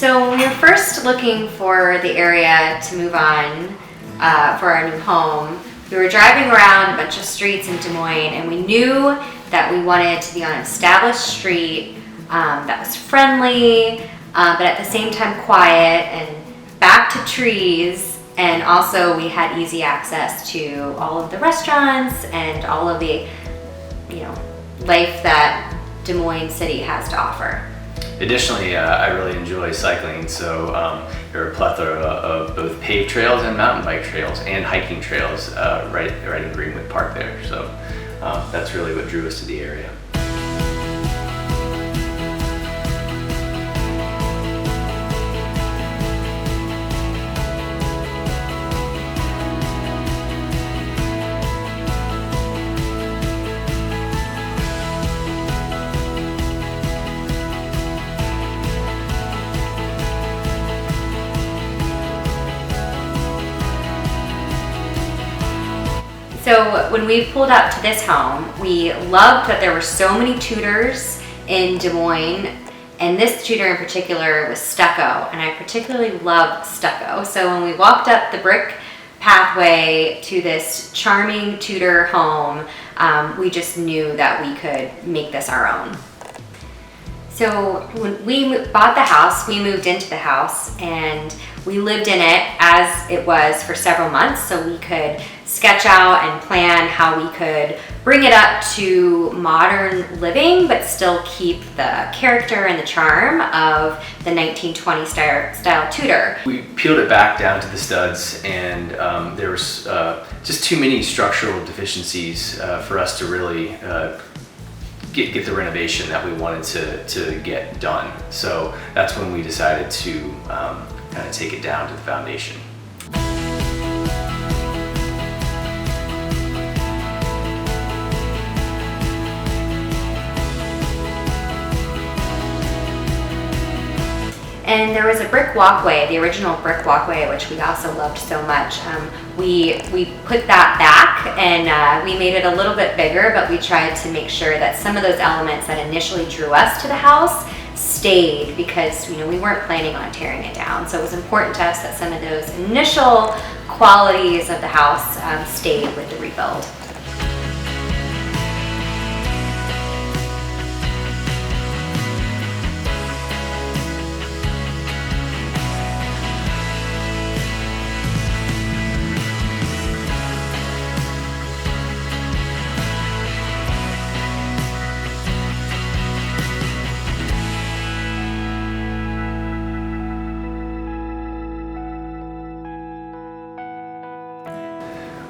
So when we were first looking for the area to move on for our new home, we were driving around a bunch of streets in Des Moines, and we knew that we wanted to be on an established street that was friendly, but at the same time quiet and back to trees. And also we had easy access to all of the restaurants and all of the, life that Des Moines City has to offer. Additionally, I really enjoy cycling, so there are a plethora of both paved trails and mountain bike trails and hiking trails right in Greenwood Park there. So that's really what drew us to the area. So when we pulled up to this home, we loved that there were so many Tudors in Des Moines, and this Tudor in particular was Stucco, and I particularly love Stucco. So when we walked up the brick pathway to this charming Tudor home, we just knew that we could make this our own. So when we bought the house, we moved into the house and we lived in it as it was for several months, so we could sketch out and plan how we could bring it up to modern living, but still keep the character and the charm of the 1920 style Tudor. We peeled it back down to the studs, and there was just too many structural deficiencies for us to really get the renovation that we wanted to get done. So that's when we decided to kind of take it down to the foundation. And there was a brick walkway, the original brick walkway, which we also loved so much. We put that back and we made it a little bit bigger, but we tried to make sure that some of those elements that initially drew us to the house stayed, because we weren't planning on tearing it down. So it was important to us that some of those initial qualities of the house stayed with the rebuild.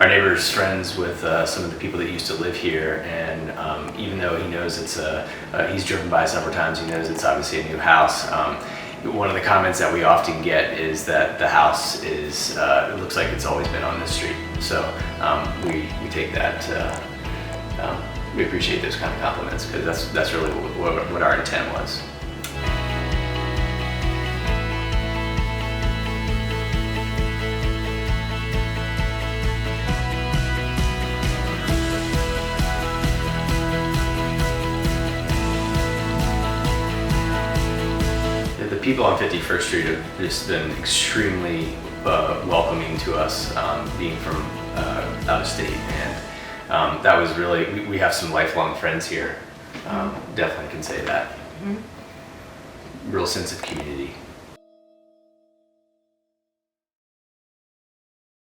Our neighbor's friends with some of the people that used to live here, and even though he knows he's driven by several times, he knows it's obviously a new house. One of the comments that we often get is that the house it looks like it's always been on this street. So we take that, we appreciate those kind of compliments, because that's really what our intent was. The people on 51st Street have just been extremely welcoming to us, being from out of state, and that was really, we have some lifelong friends here. Definitely can say that. Real sense of community.